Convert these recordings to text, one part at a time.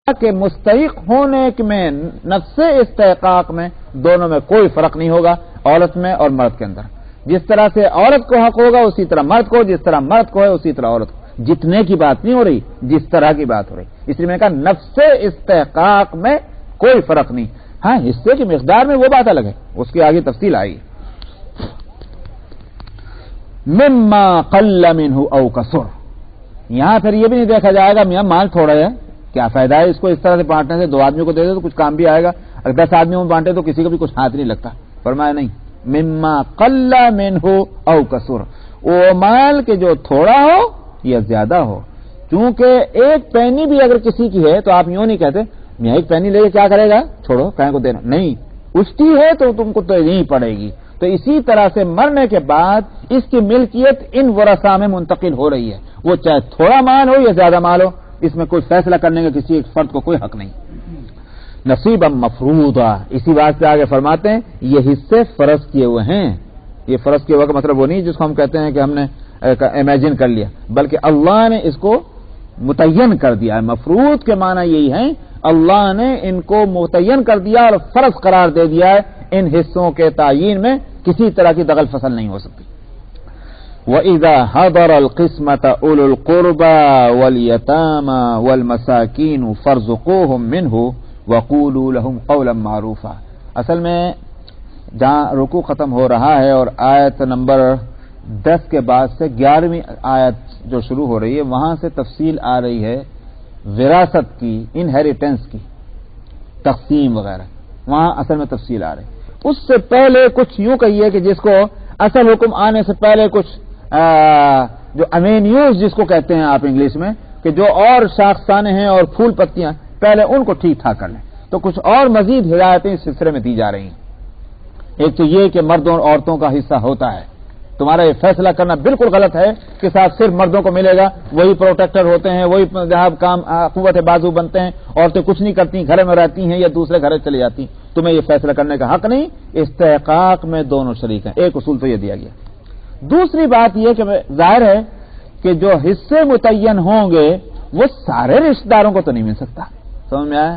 کہ مستحق ہونے میں نفس استحقاق میں دونوں میں کوئی فرق نہیں ہوگا، عورت میں اور مرد کے اندر۔ جس طرح سے عورت کو حق ہوگا اسی طرح مرد کو، جس طرح مرد کو ہے اسی طرح عورت کو۔ جتنے کی بات نہیں ہو رہی، جس طرح کی بات ہو رہی، اس لیے میں نے کہا نفس استحقاق میں کوئی فرق نہیں۔ ہاں، حصے کی مقدار میں وہ بات الگ ہے، اس کی آگے تفصیل آئی۔ مما قل منہ او کثر، یہاں پھر یہ بھی نہیں دیکھا جائے گا میاں مال تھوڑا ہے، کیا فائدہ ہے اس کو اس طرح سے بانٹنے سے، 2 آدمیوں کو دے دے تو کچھ کام بھی آئے گا، اگر 10 آدمیوں میں بانٹے تو کسی کو بھی کچھ ہاتھ نہیں لگتا۔ فرمایا نہیں، مما قل منہ او کثر، وہ مال کے جو تھوڑا ہو یا زیادہ ہو، چونکہ ایک پینی بھی اگر کسی کی ہے تو آپ یوں نہیں کہتے میاں ایک پینی لے کے کیا کرے گا، چھوڑو کہیں کو دینا، نہیں، اس کی ہے تو تم کو تو نہیں پڑے گی۔ تو اسی طرح سے مرنے کے بعد اس کی ملکیت ان ورثاء میں منتقل ہو رہی ہے، وہ چاہے تھوڑا مال ہو یا زیادہ مال ہو، اس میں کوئی فیصلہ کرنے کا کسی ایک فرد کو کوئی حق نہیں۔ نصیبا مفروضا، اسی بات سے آگے فرماتے ہیں یہ حصے فرض کیے ہوئے ہیں۔ یہ فرض کیے ہوئے کا مطلب وہ نہیں جس کو ہم کہتے ہیں کہ ہم نے امیجن کر لیا، بلکہ اللہ نے اس کو متعین کر دیا ہے۔ مفروض کے معنی یہی ہے اللہ نے ان کو متعین کر دیا اور فرض قرار دے دیا ہے، ان حصوں کے تعیین میں کسی طرح کی دخل فصل نہیں ہو سکتی۔ وَإِذَا حَضَرَ الْقِسْمَةَ أُولُو الْقُرْبَى وَالْيَتَامَى وَالْمَسَاكِينُ فَارْزُقُوهُم مِّنْهُ وَقُولُوا لَهُمْ قَوْلًا مَّعْرُوفًا۔ اصل میں جہاں رکوع ختم ہو رہا ہے اور آیت نمبر 10 کے بعد سے 11ویں آیت جو شروع ہو رہی ہے، وہاں سے تفصیل آ رہی ہے وراثت کی، انہیریٹنس کی، تقسیم وغیرہ، وہاں اصل میں تفصیل آ رہی ہے۔ اس سے پہلے کچھ یوں کہیے کہ جس کو اصل حکم آنے سے پہلے کچھ جو امینیوز جس کو کہتے ہیں آپ انگلش میں، کہ جو اور شاخسانے ہیں اور پھول پتیاں پہلے ان کو ٹھیک ٹھاک کر لیں، تو کچھ اور مزید ہدایتیں اس سلسلے میں دی جا رہی ہیں۔ ایک تو یہ کہ مردوں اور عورتوں کا حصہ ہوتا ہے، تمہارا یہ فیصلہ کرنا بالکل غلط ہے کہ صرف مردوں کو ملے گا، وہی پروٹیکٹر ہوتے ہیں، وہی جہاں کام قوت بازو بنتے ہیں، عورتیں کچھ نہیں کرتی، گھر میں رہتی ہیں یا دوسرے گھر چلی جاتی، تمہیں یہ فیصلہ کرنے کا حق نہیں۔ استحقاق میں دونوں شریک ہیں، ایک اصول تو یہ دیا گیا۔ دوسری بات یہ کہ ظاہر ہے کہ جو حصے متعین ہوں گے وہ سارے رشتہ داروں کو تو نہیں مل سکتا، سمجھ میں آیا؟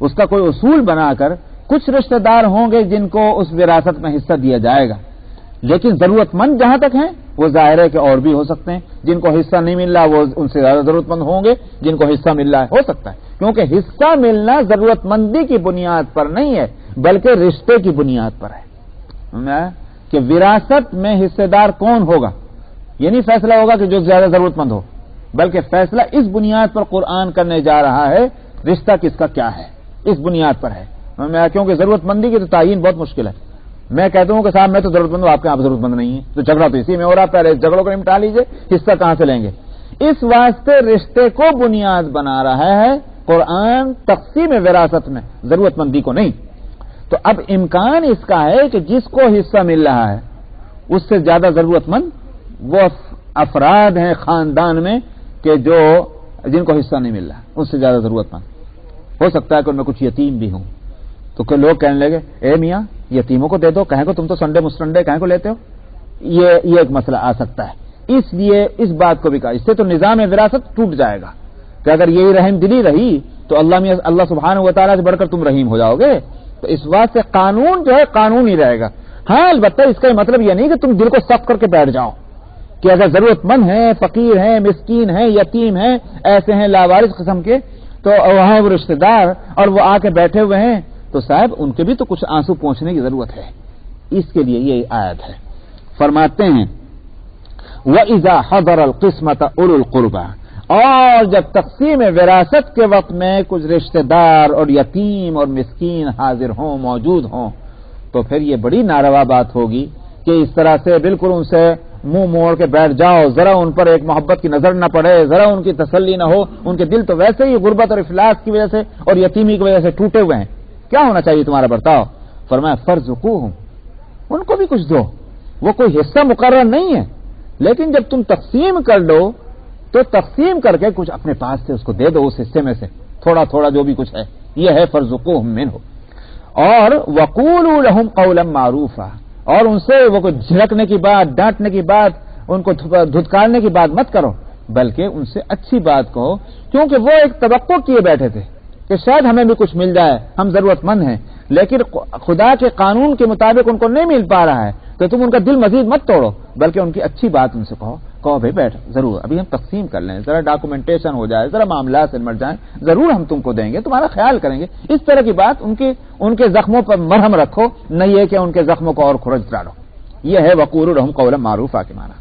اس کا کوئی اصول بنا کر کچھ رشتہ دار ہوں گے جن کو اس وراثت میں حصہ دیا جائے گا، لیکن ضرورت مند جہاں تک ہیں وہ ظاہر ہے کہ اور بھی ہو سکتے ہیں، جن کو حصہ نہیں مل رہا وہ ان سے زیادہ ضرورت مند ہوں گے، جن کو حصہ مل رہا ہے ہو سکتا ہے، کیونکہ حصہ ملنا ضرورت مندی کی بنیاد پر نہیں ہے بلکہ رشتے کی بنیاد پر ہے کہ وراثت میں حصے دار کون ہوگا۔ یہ نہیں فیصلہ ہوگا کہ جو زیادہ ضرورت مند ہو، بلکہ فیصلہ اس بنیاد پر قرآن کرنے جا رہا ہے رشتہ کس کا کیا ہے، اس بنیاد پر ہے، کیونکہ ضرورت مندی کی تو تعین بہت مشکل ہے۔ میں کہتا ہوں کہ صاحب میں تو ضرورت مند ہوں، آپ کے آپ ضرورت مند نہیں ہے، تو جھگڑا تو اسی میں ہو رہا، پہلے اس جھگڑوں کو نمٹا لیجئے، حصہ کہاں سے لیں گے؟ اس واسطے رشتے کو بنیاد بنا رہا ہے قرآن تقسیم وراثت میں، ضرورت مندی کو نہیں۔ تو اب امکان اس کا ہے کہ جس کو حصہ مل رہا ہے اس سے زیادہ ضرورت مند وہ افراد ہیں خاندان میں کہ جن کو حصہ نہیں مل رہا، اس سے زیادہ ضرورت مند ہو سکتا ہے کہ ان میں کچھ یتیم بھی ہوں، تو کہ لوگ کہنے لگے اے میاں یتیموں کو دے دو، کہیں کو تم تو سنڈے مسٹنڈے کہیں کو لیتے ہو، یہ ایک مسئلہ آ سکتا ہے۔ اس لیے اس بات کو بھی کہا، اس سے تو نظام وراثت ٹوٹ جائے گا کہ اگر یہی رحم دلی رہی تو اللہ سبحانہ و تعالیٰ سے بڑھ کر تم رحیم ہو جاؤ گے، تو اس واسطے قانون جو ہے قانون ہی رہے گا۔ ہاں البتہ اس کا مطلب یہ نہیں کہ تم دل کو سخت کر کے بیٹھ جاؤ کہ اگر ضرورت مند ہیں، فقیر ہیں، مسکین ہیں، یتیم ہیں، ایسے ہیں لاوارث قسم کے، تو وہاں وہ رشتہ دار اور وہ آ کے بیٹھے ہوئے ہیں، تو صاحب ان کے بھی تو کچھ آنسو پہنچنے کی ضرورت ہے، اس کے لیے یہ آیت ہے۔ فرماتے ہیں وَإِذَا حَضَرَ الْقِسْمَةَ أُولُو الْقُرْبَى، اور جب تقسیم وراثت کے وقت میں کچھ رشتہ دار اور یتیم اور مسکین حاضر ہوں، موجود ہوں، تو پھر یہ بڑی ناروا بات ہوگی کہ اس طرح سے بالکل ان سے منہ موڑ کے بیٹھ جاؤ، ذرا ان پر ایک محبت کی نظر نہ پڑے، ذرا ان کی تسلی نہ ہو، ان کے دل تو ویسے ہی غربت اور افلاس کی وجہ سے اور یتیمی کی وجہ سے ٹوٹے ہوئے ہیں، کیا ہونا چاہیے تمہارا برتاؤ؟ فرمایا فَارْزُقُوهُم، ان کو بھی کچھ دو، وہ کوئی حصہ مقرر نہیں ہے، لیکن جب تم تقسیم کر لو تو تقسیم کر کے کچھ اپنے پاس سے اس کو دے دو، اس حصے میں سے تھوڑا تھوڑا جو بھی کچھ ہے، یہ ہے فَارْزُقُوهُم مِّنْهُ۔ اور وَقُولُوا لَهُمْ قَوْلًا مَّعْرُوفًا، اور ان سے وہ کوئی جھڑکنے کی بات، ڈانٹنے کی بات، ان کو دھتکارنے کی بات مت کرو، بلکہ ان سے اچھی بات کہو، کیونکہ وہ ایک توقع کیے بیٹھے تھے کہ شاید ہمیں بھی کچھ مل جائے، ہم ضرورت مند ہیں، لیکن خدا کے قانون کے مطابق ان کو نہیں مل پا رہا ہے تو تم ان کا دل مزید مت توڑو، بلکہ ان کی اچھی بات ان سے کہو بھائی بیٹھ، ضرور ابھی ہم تقسیم کر لیں، ذرا ڈاکومنٹیشن ہو جائے، ذرا معاملات سے نمٹ جائیں، ضرور ہم تم کو دیں گے، تمہارا خیال کریں گے۔ اس طرح کی بات ان کے زخموں پر مرہم رکھو، نہیں ہے کہ ان کے زخموں کو اور کھرچ ڈالو۔ یہ ہے وقولوا لهم قولا معروفا کے معنی۔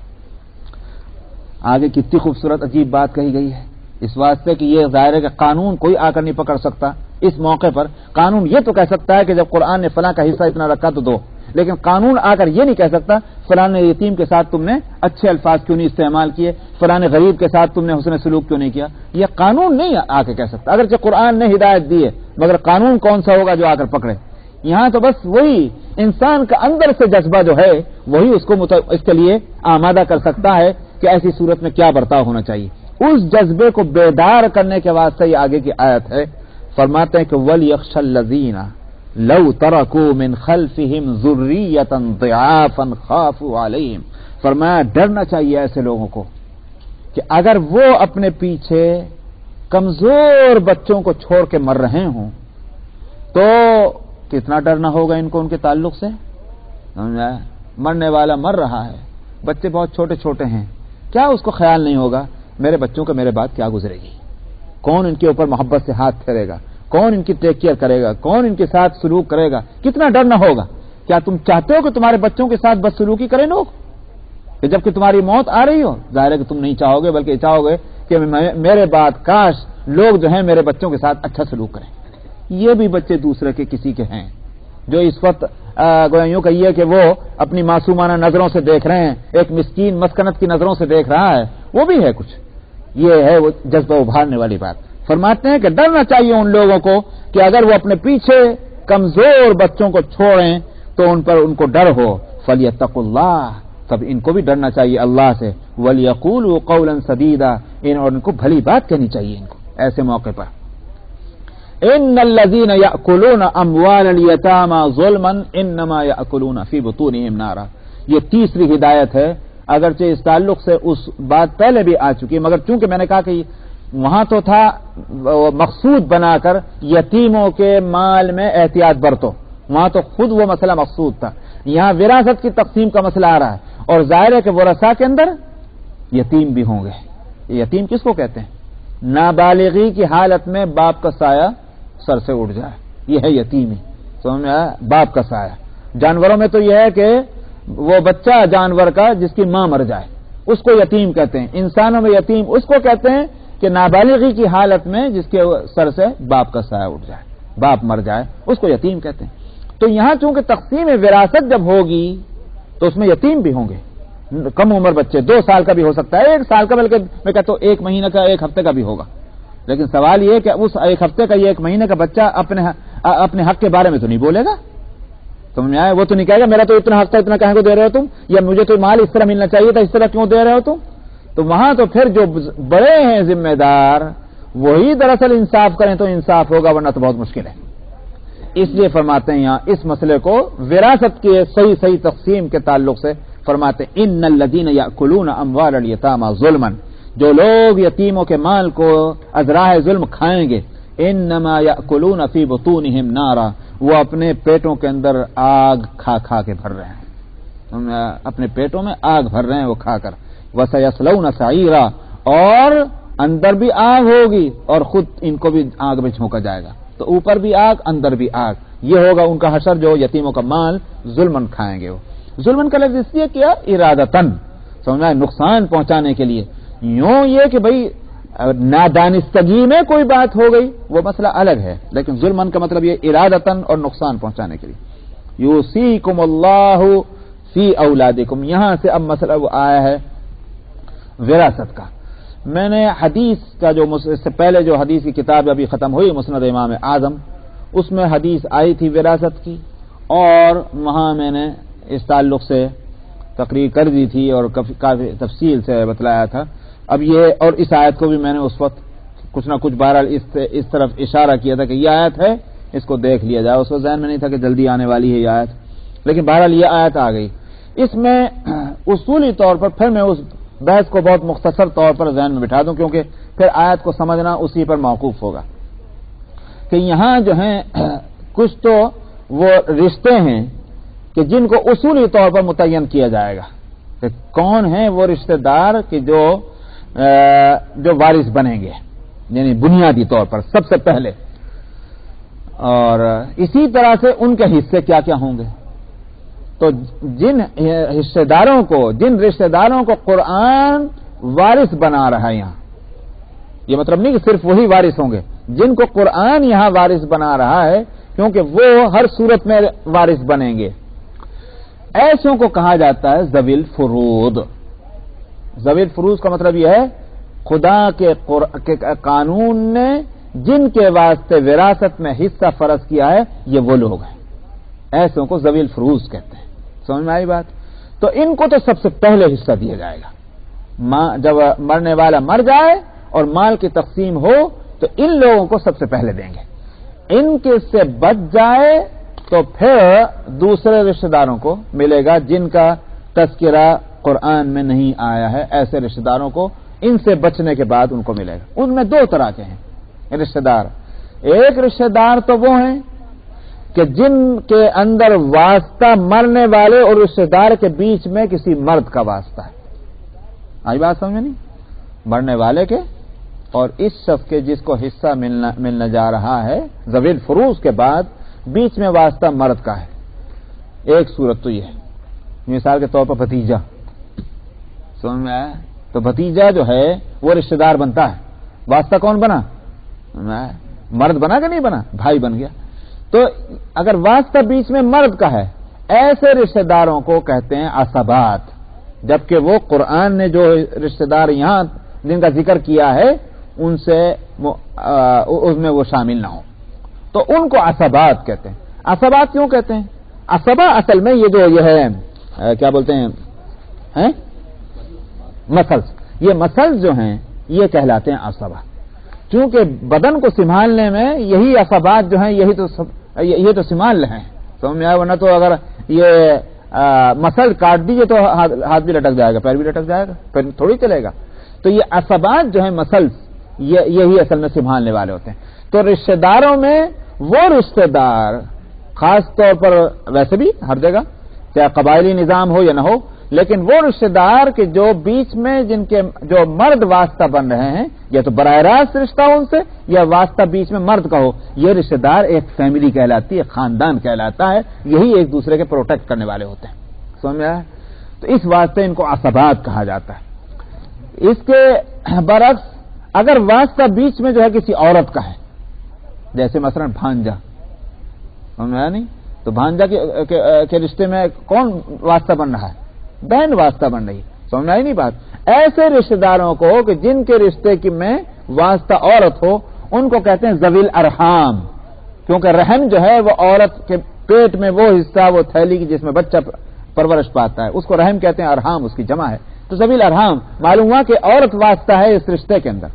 آگے کتنی خوبصورت عجیب بات کہی گئی ہے، اس واسطے کہ یہ ظاہر ہے کہ قانون کوئی آ کر نہیں پکڑ سکتا۔ اس موقع پر قانون یہ تو کہہ سکتا ہے کہ جب قرآن نے فلاں کا حصہ اتنا رکھا تو دو، لیکن قانون آ کر یہ نہیں کہہ سکتا فلاں یتیم کے ساتھ تم نے اچھے الفاظ کیوں نہیں استعمال کیے، فلاں غریب کے ساتھ تم نے حسن سلوک کیوں نہیں کیا۔ یہ قانون نہیں آ کے کہہ سکتا، اگرچہ قرآن نے ہدایت دی ہے، مگر قانون کون سا ہوگا جو آ کر پکڑے؟ یہاں تو بس وہی انسان کا اندر سے جذبہ جو ہے وہی اس کے لیے آمادہ کر سکتا ہے کہ ایسی صورت میں کیا برتاؤ ہونا چاہیے۔ اس جذبے کو بیدار کرنے کے واسطے یہ آگے کی آیت ہے، فرماتے ہیں کہ وَلْيَخْشَ الَّذِينَ لَوْ تَرَكُوا مِنْ خَلْفِهِمْ ذُرِّيَّةً ضِعَافًا خَافُوا عَلَيْهِمْ، فرمایا ڈرنا چاہیے ایسے لوگوں کو کہ اگر وہ اپنے پیچھے کمزور بچوں کو چھوڑ کے مر رہے ہوں تو کتنا ڈرنا ہوگا ان کو ان کے تعلق سے۔ مرنے والا مر رہا ہے، بچے بہت چھوٹے چھوٹے ہیں، کیا اس کو خیال نہیں ہوگا میرے بچوں کا میرے بعد کیا گزرے گی، کون ان کے اوپر محبت سے ہاتھ پھیرے گا، کون ان کی ٹیک کیئر کرے گا، کون ان کے ساتھ سلوک کرے گا، کتنا ڈرنا ہوگا۔ کیا تم چاہتے ہو کہ تمہارے بچوں کے ساتھ بد سلوکی کریں لوگ کہ جبکہ تمہاری موت آ رہی ہو؟ ظاہر ہے کہ تم نہیں چاہو گے، بلکہ چاہو گے کہ میرے بعد کاش لوگ جو ہیں میرے بچوں کے ساتھ اچھا سلوک کریں۔ یہ بھی بچے دوسرے کے کسی کے ہیں جو اس وقت گویا یوں کہیے کہ وہ اپنی معصومانہ نظروں سے دیکھ رہے ہیں، ایک مسکین مسکنت کی نظروں سے دیکھ رہا ہے، وہ بھی ہے کچھ۔ یہ ہے وہ جذبہ ابھارنے والی بات۔ فرماتے ہیں کہ ڈرنا چاہیے ان لوگوں کو کہ اگر وہ اپنے پیچھے کمزور بچوں کو چھوڑیں تو ان کو ڈر ہو۔ فَلْيَتَّقُوا اللَّهَ، تب ان کو بھی ڈرنا چاہیے اللہ سے۔ وَلْيَقُولُوا قَوْلًا سَدِيدًا، اور ان کو بھلی بات کہنی چاہیے ان کو ایسے موقع پر۔ ان الذين ياكلون اموال اليتامى ظلما انما ياكلون في بطونهم نارا، یہ تیسری ہدایت ہے، اگرچہ اس تعلق سے اس بات پہلے بھی آ چکی ہے، مگر چونکہ میں نے کہا کہ وہاں تو تھا مقصود بنا کر یتیموں کے مال میں احتیاط برتو، وہاں تو خود وہ مسئلہ مقصود تھا، یہاں وراثت کی تقسیم کا مسئلہ آ رہا ہے، اور ظاہر ہے کہ ورثاء کے اندر یتیم بھی ہوں گے۔ یتیم کس کو کہتے ہیں؟ نابالغی کی حالت میں باپ کا سایہ سر سے اٹھ جائے، یہ ہے یتیمی، سمجھ میں آیا؟ باپ کا سایہ۔ جانوروں میں تو یہ ہے کہ وہ بچہ جانور کا جس کی ماں مر جائے اس کو یتیم کہتے ہیں، انسانوں میں یتیم اس کو کہتے ہیں کہ نابالغی کی حالت میں جس کے سر سے باپ کا سایہ اٹھ جائے، باپ مر جائے، اس کو یتیم کہتے ہیں۔ تو یہاں چونکہ تقسیم وراثت جب ہوگی تو اس میں یتیم بھی ہوں گے، کم عمر بچے، 2 سال کا بھی ہو سکتا ہے، 1 سال کا، بلکہ میں کہتا ہوں 1 مہینہ کا، 1 ہفتے کا بھی ہوگا، لیکن سوال یہ کہ اس 1 ہفتے کا یا 1 مہینے کا بچہ اپنے حق کے بارے میں تو نہیں بولے گا، سمجھ میں آئے؟ وہ تو نہیں کہے گا میرا تو اتنا ہفتہ اتنا کہیں کو دے رہے ہو تم، یا مجھے تو مال اس طرح ملنا چاہیے تھا، اس طرح کیوں دے رہے ہو تم؟ تو وہاں تو پھر جو بڑے ہیں ذمہ دار وہی دراصل انصاف کریں تو انصاف ہوگا، ورنہ تو بہت مشکل ہے۔ اس لیے فرماتے ہیں یہاں اس مسئلے کو وراثت کے صحیح تقسیم کے تعلق سے فرماتے ہیں ان الذین یاکلون اموال الیتامی ظلما، جو لوگ یتیموں کے مال کو ازراہ ظلم کھائیں گے، انما یاکلون فی بطونہم نارا، وہ اپنے پیٹوں کے اندر آگ کھا کے بھر رہے ہیں، اپنے پیٹوں میں آگ بھر رہے ہیں وہ کھا کر۔ وَسَيَصْلَوْنَ سَعِيرًا، اور اندر بھی آگ ہوگی اور خود ان کو بھی آگ میں جھونکا جائے گا، تو اوپر بھی آگ اندر بھی آگ، یہ ہوگا ان کا حشر جو یتیموں کا مال ظلمن کھائیں گے۔ وہ ظلمن کا لفظ اس لیے کیا، ارادتن، سمجھا، نقصان پہنچانے کے لیے۔ یوں یہ کہ بھئی نادانستگی میں کوئی بات ہو گئی وہ مسئلہ الگ ہے، لیکن ظلمن کا مطلب یہ ارادتن اور نقصان پہنچانے کے لیے۔ یوصیکم اللہ فی اولادکم، یہاں سے اب مسئلہ وہ آیا ہے وراثت کا۔ میں نے حدیث کا جو اس سے پہلے جو حدیث کی کتاب ابھی ختم ہوئی مسند امام اعظم، اس میں حدیث آئی تھی وراثت کی، اور وہاں میں نے اس تعلق سے تقریر کر دی تھی اور کافی تفصیل سے بتلایا تھا۔ اب یہ اور اس آیت کو بھی میں نے اس وقت کچھ نہ کچھ بہرحال اس طرف اشارہ کیا تھا کہ یہ آیت ہے، اس کو دیکھ لیا جائے، اس وقت ذہن میں نہیں تھا کہ جلدی آنے والی ہے یہ آیت، لیکن بہرحال یہ آیت آ گئی۔ اس میں اصولی طور پر پھر میں اس بحث کو بہت مختصر طور پر ذہن میں بٹھا دوں، کیونکہ پھر آیت کو سمجھنا اسی پر موقوف ہوگا۔ کہ یہاں جو ہیں کچھ تو وہ رشتے ہیں کہ جن کو اصولی طور پر متعین کیا جائے گا کہ کون ہیں وہ رشتہ دار کہ جو وارث بنیں گے، یعنی بنیادی طور پر سب سے پہلے، اور اسی طرح سے ان کے حصے کیا کیا ہوں گے۔ تو جن رشتہ داروں کو قرآن وارث بنا رہا ہے یہاں، یہ مطلب نہیں کہ صرف وہی وارث ہوں گے، جن کو قرآن یہاں وارث بنا رہا ہے کیونکہ وہ ہر صورت میں وارث بنیں گے، ایسوں کو کہا جاتا ہے ذوی الفروض۔ ذوی الفروض کا مطلب یہ ہے خدا کے قانون نے جن کے واسطے وراثت میں حصہ فرض کیا ہے یہ وہ لوگ ہیں، ایسوں کو ذوی الفروض کہتے ہیں۔ سمجھ میں آئی بات؟ تو ان کو تو سب سے پہلے حصہ دیا جائے گا، جب مرنے والا مر جائے اور مال کی تقسیم ہو تو ان لوگوں کو سب سے پہلے دیں گے، ان کے سے بچ جائے تو پھر دوسرے رشتہ داروں کو ملے گا جن کا تذکرہ قرآن میں نہیں آیا ہے، ایسے رشتہ داروں کو ان سے بچنے کے بعد ان کو ملے گا۔ ان میں دو طرح کے ہیں رشتہ دار، ایک رشتہ دار تو وہ ہیں کہ جن کے اندر واسطہ مرنے والے اور رشتہ دار کے بیچ میں کسی مرد کا واسطہ ہے۔ آئی بات سمجھ میں نہیں؟ مرنے والے کے اور اس شخص کے جس کو حصہ ملنے جا رہا ہے ذوی الفروض کے بعد بیچ میں واسطہ مرد کا ہے۔ ایک صورت تو یہ ہے، مثال کے طور پر بھتیجا، سمجھ میں آیا؟ تو بھتیجا جو ہے وہ رشتہ دار بنتا ہے، واسطہ کون بنا؟ مرد بنا کہ نہیں بنا؟ بھائی بن گیا۔ تو اگر واسطہ بیچ میں مرد کا ہے ایسے رشتہ داروں کو کہتے ہیں عصبات، جبکہ وہ قرآن نے جو رشتہ دار یہاں جن کا ذکر کیا ہے ان سے اس میں وہ شامل نہ ہو، تو ان کو عصبات کہتے ہیں۔ عصبات کیوں کہتے ہیں؟ عصبہ اصل میں یہ ہے کیا بولتے ہیں مسلس، یہ مسلس جو ہیں یہ کہلاتے ہیں عصبہ، چونکہ بدن کو سنبھالنے میں یہی عصبات جو ہیں یہ تو سنبھال رہے ہیں، سمجھ میں آیا؟ ورنہ تو اگر یہ مسل کاٹ دیجیے تو ہاتھ بھی لٹک جائے گا، پیر بھی لٹک جائے گا، پھر تھوڑی چلے گا۔ تو یہ عصبات جو ہیں مسلس یہی اصل میں سنبھالنے والے ہوتے ہیں۔ تو رشتہ داروں میں وہ رشتہ دار خاص طور پر، ویسے بھی ہر جگہ چاہے قبائلی نظام ہو یا نہ ہو، لیکن وہ رشتہ دار کہ جو بیچ میں جن کے جو مرد واسطہ بن رہے ہیں، یا تو براہ راست رشتہ ہو ان سے یا واسطہ بیچ میں مرد کا ہو، یہ رشتہ دار ایک فیملی کہلاتی ہے، خاندان کہلاتا ہے، یہی ایک دوسرے کے پروٹیکٹ کرنے والے ہوتے ہیں۔ سمجھ میں آیا؟ تو اس واسطے ان کو عصبات کہا جاتا ہے۔ اس کے برعکس اگر واسطہ بیچ میں جو ہے کسی عورت کا ہے، جیسے مثلا بھانجا، سمجھ میں آیا نہیں؟ تو بھانجا کے رشتے میں کون واسطہ بن رہا ہے؟ بہن واسطہ بن رہی ہے، سمجھ میں آئی نہیں بات؟ ایسے رشتہ داروں کو کہ جن کے رشتے میں واسطہ عورت ہو ان کو کہتے ہیں ذوی الارحام، کیونکہ رحم جو ہے وہ عورت کے پیٹ میں وہ حصہ، وہ تھیلی کی جس میں بچہ پرورش پاتا ہے، اس کو رحم کہتے ہیں، ارحام اس کی جمع ہے۔ تو ذوی الارحام معلوم ہوا کہ عورت واسطہ ہے اس رشتے کے اندر،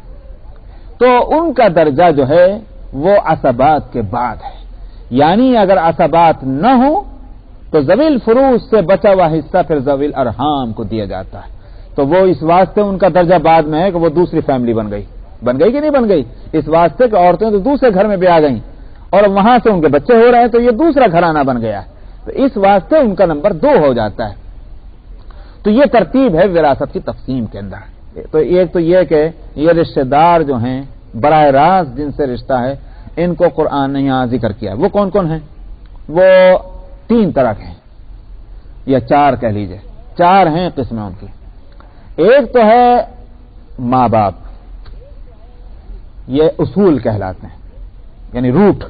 تو ان کا درجہ جو ہے وہ عصبات کے بعد ہے، یعنی اگر عصبات نہ ہو تو ذوی الفروض سے بچا ہوا حصہ پھر ذوی الارحام کو دیا جاتا ہے۔ تو وہ اس واسطے ان کا درجہ بعد میں ہے کہ وہ دوسری فیملی بن گئی کہ نہیں بن گئی؟ اس واسطے کہ عورتیں تو دوسرے گھر میں بھی آ گئیں اور وہاں سے ان کے بچے ہو رہے ہیں، تو یہ دوسرا گھرانہ بن گیا ہے، تو اس واسطے ان کا نمبر 2 ہو جاتا ہے۔ تو یہ ترتیب ہے وراثت کی تقسیم کے اندر۔ تو ایک تو یہ کہ یہ رشتہ دار جو ہیں براہ راست جن سے رشتہ ہے ان کو قرآن نے یہاں ذکر کیا ہے۔ وہ کون کون ہیں؟ وہ 3 طرح کے ہیں، یا 4 کہہ لیجئے، 4 ہیں قسمیں ان کی۔ ایک تو ہے ماں باپ، یہ اصول کہلاتے ہیں، یعنی روٹ،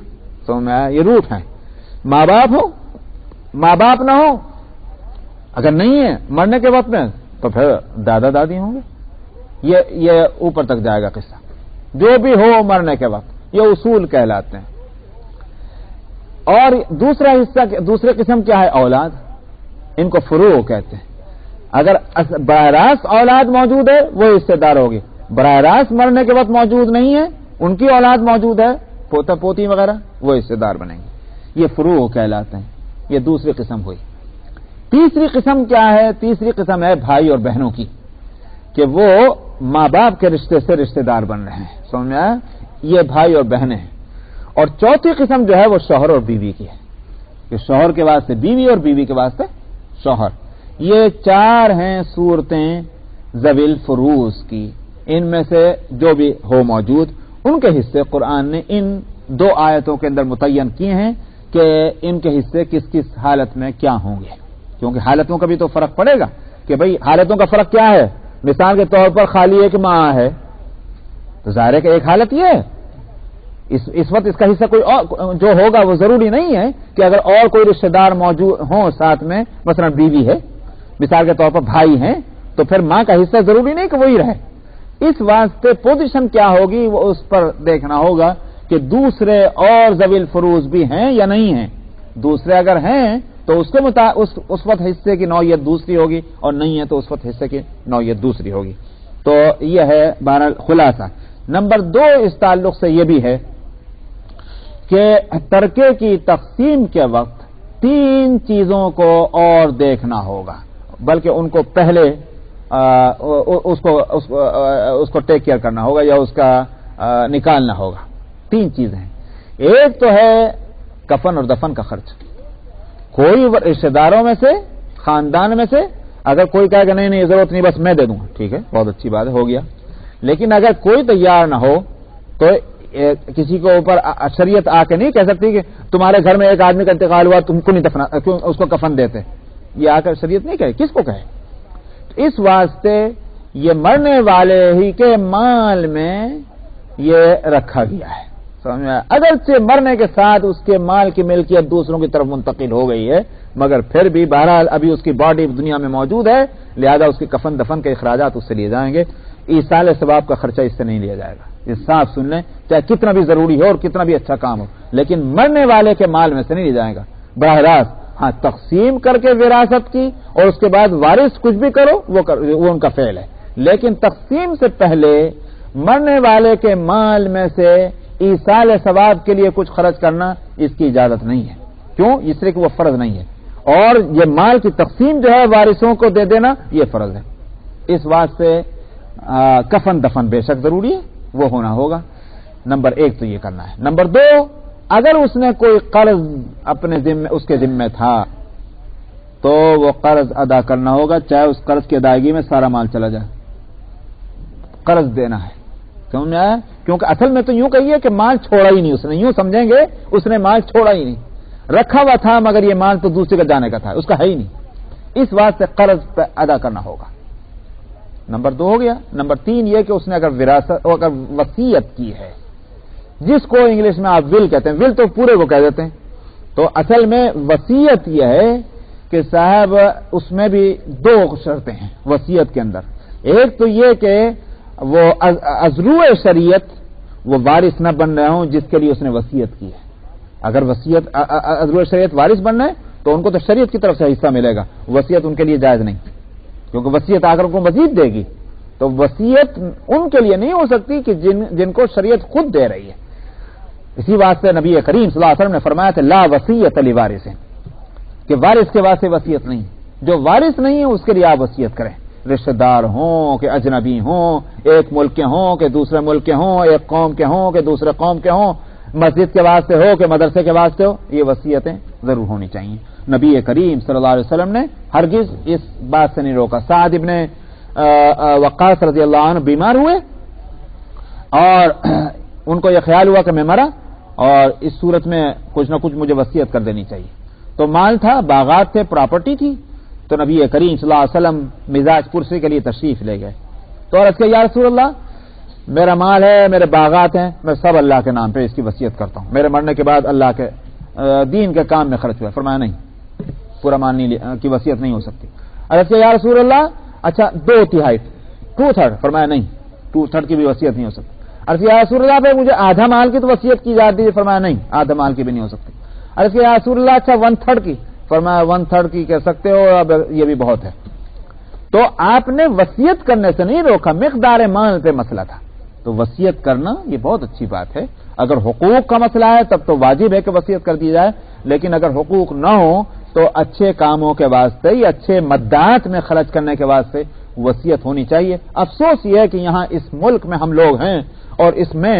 سمجھ میں آیا؟ یہ روٹ ہیں۔ ماں باپ ہو، ماں باپ نہ ہو، اگر نہیں ہے مرنے کے وقت میں تو پھر دادا دادی ہوں گے، یہ اوپر تک جائے گا قصہ، جو بھی ہو مرنے کے وقت، یہ اصول کہلاتے ہیں۔ اور دوسرا حصہ، دوسرے قسم کیا ہے؟ اولاد، ان کو فروع کہتے ہیں۔ اگر براہ راست اولاد موجود ہے وہ حصے دار ہوگی، براہ راست مرنے کے وقت موجود نہیں ہے، ان کی اولاد موجود ہے، پوتا پوتی وغیرہ، وہ حصے دار بنیں گے، یہ فروع کہلاتے ہیں۔ یہ دوسری قسم ہوئی۔ تیسری قسم کیا ہے؟ تیسری قسم ہے بھائی اور بہنوں کی، کہ وہ ماں باپ کے رشتے سے رشتہ دار بن رہے ہیں، سمجھ میں آیا؟ یہ بھائی اور بہنیں ہیں، اور چوتھی قسم جو ہے وہ شوہر اور بیوی کی ہے کہ شوہر کے واسطے بیوی اور بیوی کے واسطے شوہر. یہ 4 ہیں صورتیں ذوی الفروض کی. ان میں سے جو بھی ہو موجود ان کے حصے قرآن نے ان 2 آیتوں کے اندر متعین کیے ہیں کہ ان کے حصے کس کس حالت میں کیا ہوں گے. کیونکہ حالتوں کا بھی تو فرق پڑے گا کہ بھئی حالتوں کا فرق کیا ہے. مثال کے طور پر خالی ایک ماں ہے تو ظاہر ہے کہ ایک حالت یہ ہے اس وقت اس کا حصہ کوئی اور جو ہوگا وہ ضروری نہیں ہے کہ اگر اور کوئی رشتہ دار موجود ہوں ساتھ میں، مثلا بیوی ہے، مثال کے طور پر بھائی ہیں، تو پھر ماں کا حصہ ضروری نہیں کہ وہی رہے. اس واسطے پوزیشن کیا ہوگی وہ اس پر دیکھنا ہوگا کہ دوسرے اور ذوی الفروض بھی ہیں یا نہیں ہیں. دوسرے اگر ہیں تو اس کے اس وقت حصے کی نوعیت دوسری ہوگی، اور نہیں ہے تو اس وقت حصے کی نوعیت دوسری ہوگی. تو یہ ہے بہرحال خلاصہ. نمبر 2 اس تعلق سے یہ بھی ہے کہ ترکے کی تقسیم کے وقت 3 چیزوں کو اور دیکھنا ہوگا، بلکہ ان کو پہلے اس کو ٹیک کیئر کرنا ہوگا یا اس کا نکالنا ہوگا. 3 چیزیں ہیں. ایک تو ہے کفن اور دفن کا خرچ. کوئی رشتہ داروں میں سے، خاندان میں سے اگر کوئی کہے کہ نہیں ضرورت نہیں بس میں دے دوں گا، ٹھیک ہے، بہت اچھی بات ہے، ہو گیا. لیکن اگر کوئی تیار نہ ہو تو کسی کو اوپر شریعت آ کے نہیں کہہ سکتی کہ تمہارے گھر میں ایک آدمی کا انتقال ہوا تم کو نہیں دفنا، کیوں اس کو کفن دیتے. یہ آ کر شریعت نہیں کہے، کس کو کہے. اس واسطے یہ مرنے والے ہی کے مال میں یہ رکھا گیا ہے. سمجھ میں؟ اگرچہ مرنے کے ساتھ اس کے مال کی ملکیت دوسروں کی طرف منتقل ہو گئی ہے، مگر پھر بھی بہرحال ابھی اس کی باڈی دنیا میں موجود ہے، لہذا اس کی کفن دفن کے اخراجات اس سے لیے جائیں گے. ایصال ثواب کا خرچہ اس سے نہیں لیا جائے گا. یہ صاف سن لیں، چاہے کتنا بھی ضروری ہو اور کتنا بھی اچھا کام ہو، لیکن مرنے والے کے مال میں سے نہیں لیا جائے گا. براہ راست ہاں تقسیم کر کے وراثت کی اور اس کے بعد وارث کچھ بھی کرو وہ ان کا فعل ہے، لیکن تقسیم سے پہلے مرنے والے کے مال میں سے ایصال ثواب کے لیے کچھ خرچ کرنا اس کی اجازت نہیں ہے. کیوں؟ اس لیے کہ وہ فرض نہیں ہے، اور یہ مال کی تقسیم جو ہے وارثوں کو دے دینا یہ فرض ہے. اس واسطے کفن دفن بے شک ضروری ہے، وہ ہونا ہوگا. نمبر 1 تو یہ کرنا ہے. نمبر 2 اگر اس نے کوئی قرض اپنے ذمہ اس کے ذمہ تھا تو وہ قرض ادا کرنا ہوگا، چاہے اس قرض کی ادائیگی میں سارا مال چلا جائے. قرض دینا ہے. سمجھ میں آیا؟ کیونکہ اصل میں تو یوں کہیے کہ مال چھوڑا ہی نہیں اس نے، یوں سمجھیں گے اس نے مال چھوڑا ہی نہیں، رکھا ہوا تھا مگر یہ مال تو دوسرے کا جانے کا تھا، اس کا ہے ہی نہیں. اس واسطے قرض پہ ادا کرنا ہوگا. نمبر 2 ہو گیا. نمبر 3 یہ کہ اس نے اگر اگر وصیت کی ہے، جس کو انگلش میں آپ ول کہتے ہیں، ول تو پورے کو کہہ دیتے ہیں، تو اصل میں وصیت یہ ہے کہ صاحب اس میں بھی 2 شرطیں ہیں وصیت کے اندر. ایک تو یہ کہ وہ ازروع شریعت وہ وارث نہ بن رہے ہوں جس کے لیے اس نے وصیت کی ہے. اگر وصیت ازروع شریعت وارث بن رہے ہیں تو ان کو تو شریعت کی طرف سے حصہ ملے گا، وصیت ان کے لیے جائز نہیں، کیونکہ وصیت آ کر ان کو مزید دے گی. تو وصیت ان کے لیے نہیں ہو سکتی کہ جن کو شریعت خود دے رہی ہے. اسی واسطے نبی کریم صلی اللہ علیہ وسلم نے فرمایا تھا لا وصیت لوارث، کہ وارث کے واسطے وصیت نہیں. جو وارث نہیں ہے اس کے لیے آپ وصیت کریں، رشتہ دار ہوں کہ اجنبی ہوں، ایک ملک کے ہوں کہ دوسرے ملک کے ہوں، ایک قوم کے ہوں کہ دوسرے قوم کے ہوں، مسجد کے واسطے ہو کہ مدرسے کے واسطے ہو، یہ وصیتیں ضرور ہونی چاہیے. نبی کریم صلی اللہ علیہ وسلم نے ہرگز اس بات سے نہیں روکا. سعد ابن وقاص رضی اللہ عنہ بیمار ہوئے اور ان کو یہ خیال ہوا کہ میں مرا اور اس صورت میں کچھ نہ کچھ مجھے وصیت کر دینی چاہیے. تو مال تھا، باغات تھے، پراپرٹی تھی، تو نبی کریم صلی اللہ علیہ وسلم مزاج پرسی کے لیے تشریف لے گئے. تو عرض کیا یا رسول اللہ میرا مال ہے، میرے باغات ہیں، میں سب اللہ کے نام پہ اس کی وصیت کرتا ہوں، میرے مرنے کے بعد اللہ کے دین کے کام میں خرچ ہوا. فرمایا نہیں، پورا مال نہیں کی وصیت نہیں ہو سکتی. عرض کیا یا رسول اللہ اچھا 2/3 2/3، فرمایا نہیں 2/3 کی بھی وصیت نہیں ہو سکتی. عرض کیا یا رسول اللہ پہ مجھے آدھا مال کی تو وصیت کی جاتی ہے، فرمایا نہیں آدھا مال کی بھی نہیں ہو سکتی. عرض کیا یا رسول اللہ اچھا 1/3 کی، فرمایا 1/3 کی کہہ سکتے ہو، اب یہ بھی بہت ہے. تو آپ نے وصیت کرنے سے نہیں روکا، مقدار مال پہ مسئلہ تھا. تو وصیت کرنا یہ بہت اچھی بات ہے. اگر حقوق کا مسئلہ ہے تب تو واجب ہے کہ وصیت کر دی جائے، لیکن اگر حقوق نہ ہو تو اچھے کاموں کے واسطے یا اچھے مدات میں خرچ کرنے کے واسطے وصیت ہونی چاہیے. افسوس یہ ہے کہ یہاں اس ملک میں ہم لوگ ہیں اور اس میں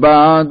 بعد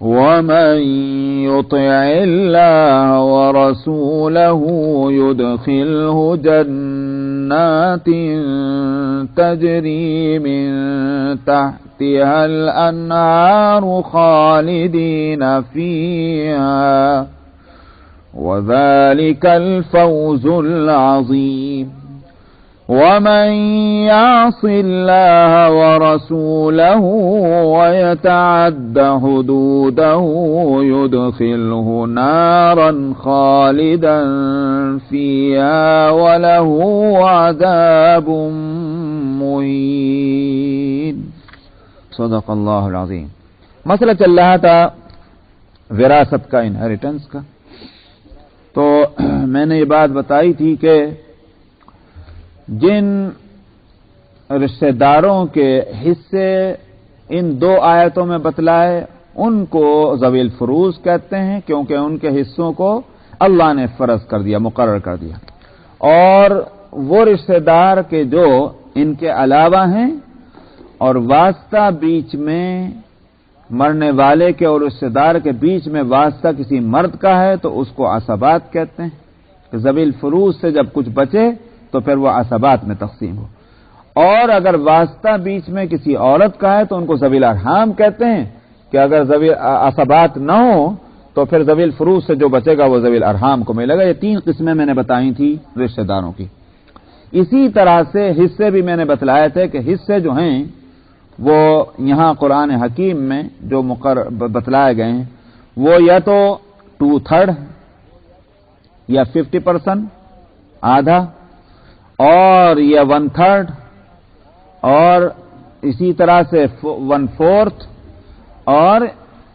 ومن يطع الله ورسوله يدخله جنات تجري من تحتها الأنهار خالدين فيها وذلك الفوز العظيم ومن يعص الله ورسوله ويتعد حدوده يدخله نارا خالدا فيها وله عذاب مهين. صدق اللہ العظیم. مسئلہ چل رہا تھا وراثت کا، انہیریٹنس کا. تو میں نے یہ بات بتائی تھی کہ جن رشتہ داروں کے حصے ان دو آیتوں میں بتلائے ان کو ذوی الفروض کہتے ہیں، کیونکہ ان کے حصوں کو اللہ نے فرض کر دیا، مقرر کر دیا. اور وہ رشتہ دار کے جو ان کے علاوہ ہیں اور واسطہ بیچ میں مرنے والے کے اور رشتہ دار کے بیچ میں واسطہ کسی مرد کا ہے تو اس کو عصبات کہتے ہیں. کہ ذوی الفروض سے جب کچھ بچے تو پھر وہ عصبات میں تقسیم ہو. اور اگر واسطہ بیچ میں کسی عورت کا ہے تو ان کو ذوی الارحام کہتے ہیں کہ اگر ذوی عصبات نہ ہو تو پھر ذوی الفروض سے جو بچے گا وہ ذوی الارحام کو ملے گا. یہ تین قسمیں میں نے بتائی تھی رشتہ داروں کی. اسی طرح سے حصے بھی میں نے بتلائے تھے کہ حصے جو ہیں وہ یہاں قرآن حکیم میں جو بتلائے گئے ہیں وہ یا تو 2/3 یا 50% آدھا، اور یہ 1/3 اور اسی طرح سے 1/4 اور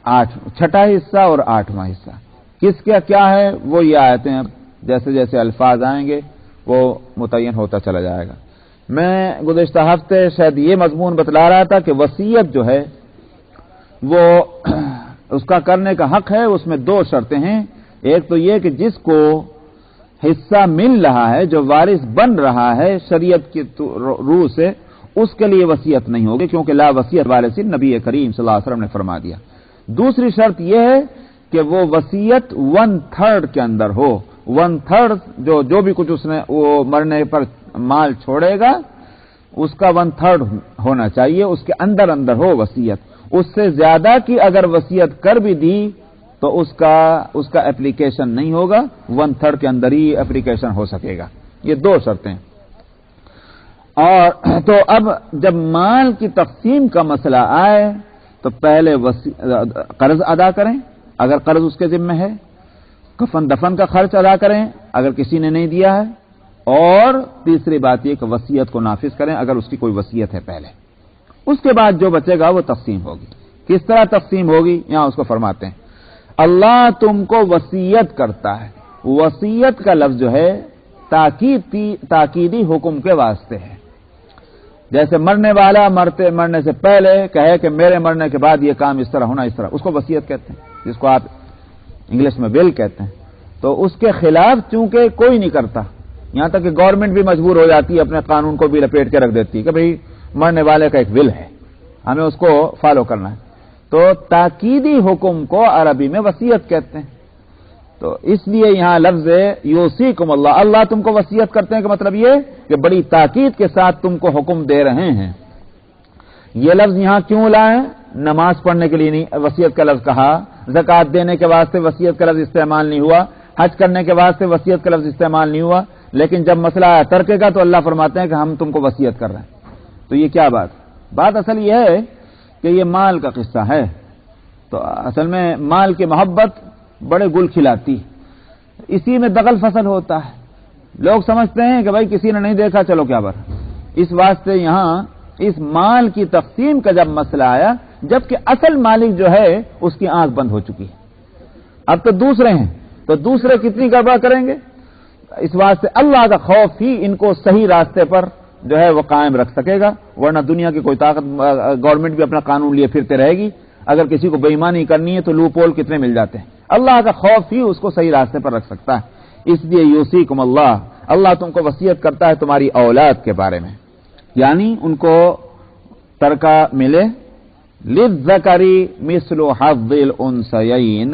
6واں حصہ اور 8واں حصہ. کس کا کیا ہے وہ یہ آیتیں اب جیسے جیسے الفاظ آئیں گے وہ متعین ہوتا چلا جائے گا. میں گزشتہ ہفتے شاید یہ مضمون بتلا رہا تھا کہ وصیت جو ہے وہ اس کا کرنے کا حق ہے. اس میں دو شرطیں ہیں. ایک تو یہ کہ جس کو حصہ مل رہا ہے، جو وارث بن رہا ہے شریعت کی روح سے، اس کے لیے وصیت نہیں ہوگی، کیونکہ لا وصیت وارث نبی کریم صلی اللہ علیہ وسلم نے فرما دیا. دوسری شرط یہ ہے کہ وہ وصیت 1/3 کے اندر ہو. 1/3 جو بھی کچھ اس نے وہ مرنے پر مال چھوڑے گا اس کا 1/3 ہونا چاہیے، اس کے اندر ہو وصیت. اس سے زیادہ کی اگر وصیت کر بھی دی تو اس کا اپلیکیشن نہیں ہوگا، 1/3 کے اندر ہی اپلیکیشن ہو سکے گا. یہ دو شرطیں. اور تو اب جب مال کی تقسیم کا مسئلہ آئے تو پہلے قرض ادا کریں اگر قرض اس کے ذمہ ہے، کفن دفن کا خرچ ادا کریں اگر کسی نے نہیں دیا ہے، اور تیسری بات یہ کہ وصیت کو نافذ کریں اگر اس کی کوئی وصیت ہے پہلے. اس کے بعد جو بچے گا وہ تقسیم ہوگی. کس طرح تقسیم ہوگی یہاں اس کو فرماتے ہیں اللہ تم کو وصیت کرتا ہے. وصیت کا لفظ جو ہے تاکیدی حکم کے واسطے ہے. جیسے مرنے والا مرنے سے پہلے کہے کہ میرے مرنے کے بعد یہ کام اس طرح ہونا، اس طرح، اس کو وصیت کہتے ہیں، جس کو آپ انگلش میں ول کہتے ہیں. تو اس کے خلاف چونکہ کوئی نہیں کرتا، یہاں تک کہ گورنمنٹ بھی مجبور ہو جاتی ہے، اپنے قانون کو بھی لپیٹ کے رکھ دیتی ہے کہ بھئی مرنے والے کا ایک ول ہے، ہمیں اس کو فالو کرنا ہے. تو تاکیدی حکم کو عربی میں وصیت کہتے ہیں. تو اس لیے یہاں لفظ یوصیکم اللہ، اللہ تم کو وصیت کرتے ہیں کہ مطلب یہ کہ بڑی تاکید کے ساتھ تم کو حکم دے رہے ہیں. یہ لفظ یہاں کیوں لائے؟ نماز پڑھنے کے لیے نہیں وصیت کا لفظ کہا، زکوٰۃ دینے کے واسطے وصیت کا لفظ استعمال نہیں ہوا، حج کرنے کے واسطے وصیت کا لفظ استعمال نہیں ہوا، لیکن جب مسئلہ آیا ترکے کا تو اللہ فرماتے ہیں کہ ہم تم کو وصیت کر رہے ہیں. تو یہ کیا بات اصل یہ ہے کہ یہ مال کا قصہ ہے. تو اصل میں مال کی محبت بڑے گل کھلاتی، اسی میں دغل فصل ہوتا ہے. لوگ سمجھتے ہیں کہ بھائی کسی نے نہیں دیکھا چلو کیا بر. اس واسطے یہاں اس مال کی تقسیم کا جب مسئلہ آیا، جبکہ اصل مالک جو ہے اس کی آنکھ بند ہو چکی ہے، اب تو دوسرے ہیں، تو دوسرے کتنی گڑبڑ کریں گے. اس واسطے اللہ کا خوف ہی ان کو صحیح راستے پر جو ہے وہ قائم رکھ سکے گا، ورنہ دنیا کی کوئی طاقت، گورنمنٹ بھی اپنا قانون لیے پھرتے رہے گی. اگر کسی کو بے ایمانی کرنی ہے تو لوپ ہول کتنے مل جاتے ہیں. اللہ کا خوف ہی اس کو صحیح راستے پر رکھ سکتا ہے. اس لیے یوصیکم اللہ، اللہ تم کو وصیت کرتا ہے تمہاری اولاد کے بارے میں، یعنی ان کو ترکہ ملے، للذکری مثل حظ الانثیین،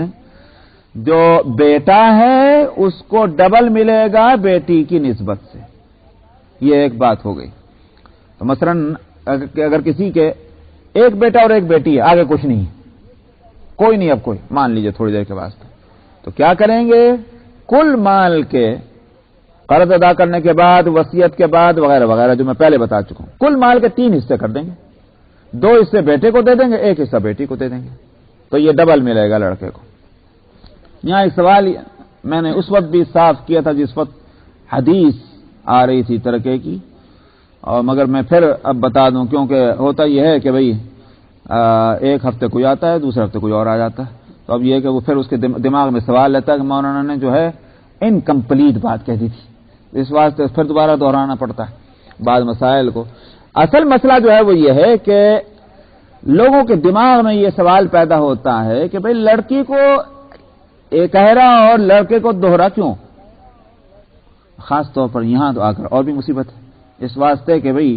جو بیٹا ہے اس کو ڈبل ملے گا بیٹی کی نسبت سے. یہ ایک بات ہو گئی. تو مثلا اگر کسی کے ایک بیٹا اور ایک بیٹی ہے، آگے کچھ نہیں، کوئی نہیں، اب کوئی مان لیجئے تھوڑی دیر کے واسطے، تو کیا کریں گے؟ کل مال کے قرض ادا کرنے کے بعد، وصیت کے بعد وغیرہ وغیرہ جو میں پہلے بتا چکا ہوں، کل مال کے 3 حصے کر دیں گے. 2 حصے بیٹے کو دے دیں گے، 1 حصہ بیٹی کو دے دیں گے. تو یہ ڈبل ملے گا لڑکے کو. یہاں ایک سوال میں نے اس وقت بھی صاف کیا تھا جس وقت حدیث آ رہی تھی ترکے کی، اور مگر میں پھر اب بتا دوں، کیونکہ ہوتا یہ ہے کہ بھئی ایک ہفتے کوئی آتا ہے، دوسرے ہفتے کوئی اور آ جاتا ہے. تو اب یہ کہ وہ پھر اس کے دماغ میں سوال رہتا ہے کہ مولانا نے جو ہے انکمپلیٹ بات کہہ دی تھی، اس واسطے پھر دوبارہ دہرانا پڑتا ہے بعض مسائل کو. اصل مسئلہ جو ہے وہ یہ ہے کہ لوگوں کے دماغ میں یہ سوال پیدا ہوتا ہے کہ بھئی لڑکی کو اکہرا اور لڑکے کو دوہرا کیوں؟ خاص طور پر یہاں تو آ کر اور بھی مصیبت ہے، اس واسطے کہ بھئی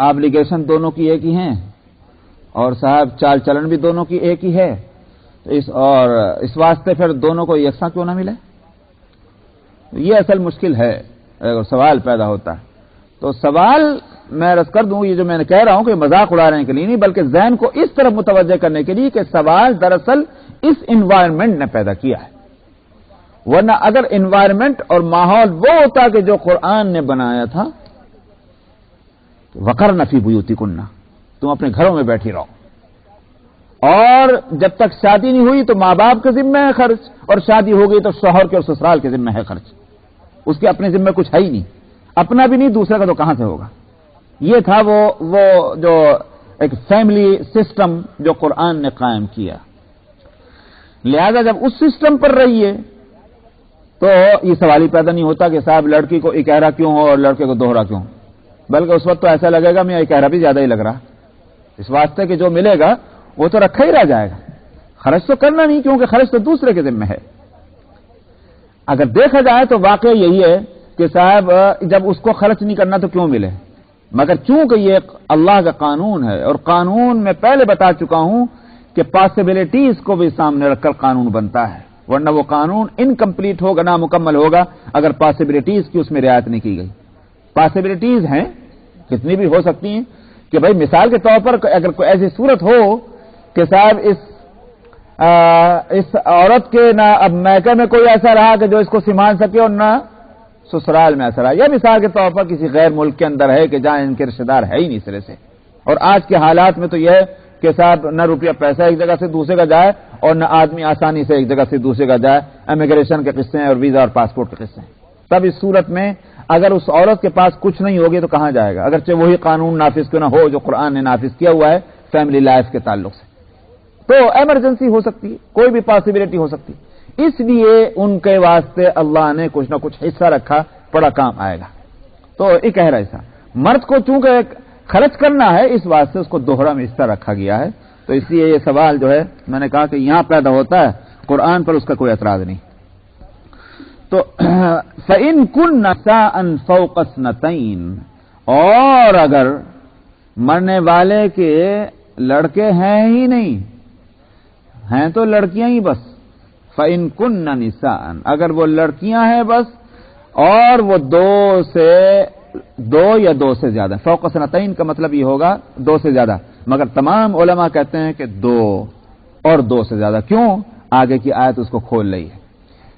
آبلیگیشن دونوں کی ایک ہی ہیں، اور صاحب چال چلن بھی دونوں کی ایک ہی ہے، اور اس واسطے پھر دونوں کو یکساں کیوں نہ ملے؟ یہ اصل مشکل ہے اگر سوال پیدا ہوتا ہے. تو سوال میں عرض کر دوں، یہ جو میں نے کہہ رہا ہوں کہ مذاق اڑانے کے لیے نہیں، بلکہ ذہن کو اس طرف متوجہ کرنے کے لیے کہ سوال دراصل اس انوائرمنٹ نے پیدا کیا ہے. ورنہ اگر انوائرمنٹ اور ماحول وہ ہوتا کہ جو قرآن نے بنایا تھا، وقرن فی بیوتکن، تم اپنے گھروں میں بیٹھی رہو، اور جب تک شادی نہیں ہوئی تو ماں باپ کے ذمہ ہے خرچ، اور شادی ہو گئی تو شوہر کے اور سسرال کے ذمہ ہے خرچ. اس کے اپنے ذمہ کچھ ہے ہی نہیں، اپنا بھی نہیں، دوسرے کا تو کہاں سے ہوگا. یہ تھا وہ جو ایک فیملی سسٹم جو قرآن نے قائم کیا. لہذا جب اس سسٹم پر رہیے تو یہ سوال ہی پیدا نہیں ہوتا کہ صاحب لڑکی کو اکہرا کیوں ہو اور لڑکے کو دوہرا کیوں. بلکہ اس وقت تو ایسا لگے گا میں اکہرا بھی زیادہ ہی لگ رہا، اس واسطے کہ جو ملے گا وہ تو رکھا ہی رہ جائے گا، خرچ تو کرنا نہیں، کیونکہ خرچ تو دوسرے کے ذمہ ہے. اگر دیکھا جائے تو واقعہ یہی ہے کہ صاحب جب اس کو خرچ نہیں کرنا تو کیوں ملے؟ مگر چونکہ یہ اللہ کا قانون ہے، اور قانون میں پہلے بتا چکا ہوں کہ پاسبلٹیز کو بھی سامنے رکھ کر قانون بنتا ہے، ورنہ وہ قانون انکمپلیٹ ہوگا، نامکمل ہوگا اگر پاسبلٹیز کی اس میں رعایت نہیں کی گئی. پاسبلٹیز ہیں کتنی بھی ہو سکتی ہیں کہ بھائی مثال کے طور پر اگر کوئی ایسی صورت ہو کہ صاحب اس عورت کے نہ اب میکے میں کوئی ایسا رہا کہ جو اس کو سنبھال سکے اور نہ سسرال میں ایسا رہا، یا مثال کے طور پر کسی غیر ملک کے اندر ہے کہ جہاں ان کے رشتہ دار ہے ہی نہیں سرے سے. اور آج کے حالات میں تو یہ ہے کہ صاحب نہ روپیہ پیسہ ایک جگہ سے دوسرے کا جائے اور نہ آدمی آسانی سے ایک جگہ سے دوسرے کا جائے. امیگریشن کے قصے ہیں اور ویزا اور پاسپورٹ کے قصے ہیں. تب اس صورت میں اگر اس عورت کے پاس کچھ نہیں ہوگی تو کہاں جائے گا، اگرچہ وہی قانون نافذ کیوں نہ ہو جو قرآن نے نافذ کیا ہوا ہے فیملی لائف کے تعلق سے. تو ایمرجنسی ہو سکتی ہے، کوئی بھی پاسبلٹی ہو سکتی ہے، اس لیے ان کے واسطے اللہ نے کچھ نہ کچھ حصہ رکھا، بڑا کام آئے گا. تو ایک کہہ رہا ایسا مرد کو چونکہ خرچ کرنا ہے اس واسطے اس کو دوہرا میں حصہ رکھا گیا ہے. تو اس لیے یہ سوال جو ہے میں نے کہا کہ یہاں پیدا ہوتا ہے، قرآن پر اس کا کوئی اعتراض نہیں. تو فَإِن كُنَّ نِسَاءً فَوْقَ اثْنَتَيْنِ، اور اگر مرنے والے کے لڑکے ہیں ہی نہیں، ہیں تو لڑکیاں ہی بس. فَإِن كُنَّ نِسَاءً، اگر وہ لڑکیاں ہیں بس اور وہ دو یا دو سے زیادہ. فوق اثنتین کا مطلب یہ ہوگا 2 سے زیادہ، مگر تمام علماء کہتے ہیں کہ 2 اور 2 سے زیادہ. کیوں؟ آگے کی آیت اس کو کھول رہی ہے.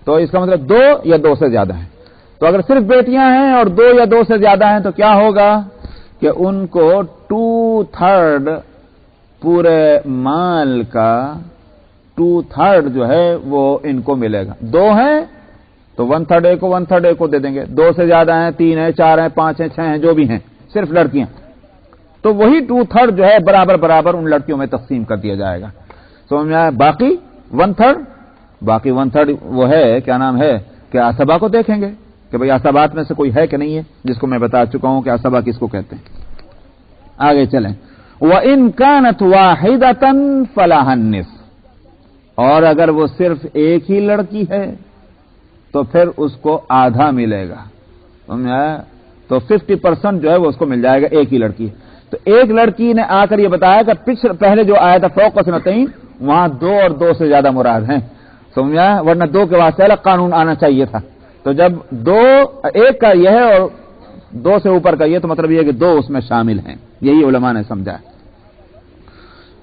تو اس کا مطلب 2 یا 2 سے زیادہ ہیں. تو اگر صرف بیٹیاں ہیں اور 2 یا 2 سے زیادہ ہیں تو کیا ہوگا کہ ان کو 2/3 پورے مال کا 2/3 جو ہے وہ ان کو ملے گا. 2 ہیں تو 1/3 کو 1/3 کو دے دیں گے. 2 سے زیادہ ہیں، 3 ہیں، 4 ہیں، 5 ہیں، 6 ہیں، جو بھی ہیں، صرف لڑکیاں، تو وہی 2/3 جو ہے برابر برابر ان لڑکیوں میں تقسیم کر دیا جائے گا. سمجھ میں آیا؟ باقی 1/3 وہ ہے کیا نام ہے کہ عصبہ کو دیکھیں گے کہ بھئی عصبات میں سے کوئی ہے کہ نہیں ہے، جس کو میں بتا چکا ہوں کہ عصبہ کس کو کہتے ہیں. آگے چلیں. وَإِن كَانَتْ وَاحِدَةً فَلَهَا النِّصْفُ، اور اگر وہ صرف ایک ہی لڑکی ہے تو پھر اس کو آدھا ملے گا. تو 50% جو ہے وہ اس کو مل جائے گا، ایک ہی لڑکی. تو ایک لڑکی نے آ کر یہ بتایا کہ پہلے جو آیا تھا فوق سنتین وہاں 2 اور 2 سے زیادہ مراد ہیں، سمجھا، ورنہ 2 کے واسطے الگ قانون آنا چاہیے تھا. تو جب 2 ایک کا یہ ہے اور 2 سے اوپر کا یہ، تو مطلب یہ کہ 2 اس میں شامل ہیں. یہی علماء نے سمجھا.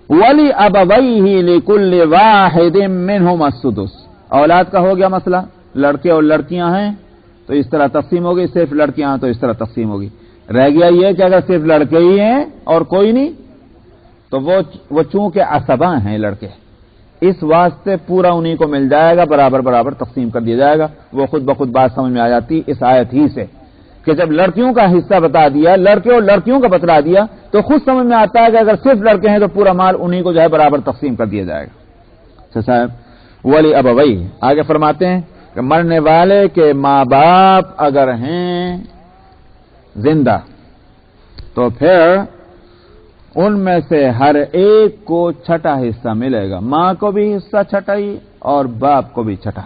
ولی ابویہ لکل واحد منہما السدس، اولاد کا ہو گیا مسئلہ، لڑکے اور لڑکیاں ہیں تو اس طرح تقسیم ہوگی، صرف لڑکیاں ہیں تو اس طرح تقسیم ہوگی. رہ گیا یہ کہ اگر صرف لڑکے ہی ہیں اور کوئی نہیں تو وہ چونکہ عصباں ہیں لڑکے، اس واسطے پورا انہی کو مل جائے گا، برابر برابر تقسیم کر دیا جائے گا. وہ خود بخود بات سمجھ میں آ جاتی اس آیت ہی سے کہ جب لڑکیوں کا حصہ بتا دیا، لڑکے اور لڑکیوں کا بتلا دیا، تو خود سمجھ میں آتا ہے کہ اگر صرف لڑکے ہیں تو پورا مال انہی کو جو ہے برابر تقسیم کر دیا جائے گا. صاحب ولی ابویہ، آگے فرماتے ہیں کہ مرنے والے کے ماں باپ اگر ہیں زندہ تو پھر ان میں سے ہر ایک کو چھٹا حصہ ملے گا، ماں کو بھی حصہ چھٹا ہی اور باپ کو بھی چھٹا.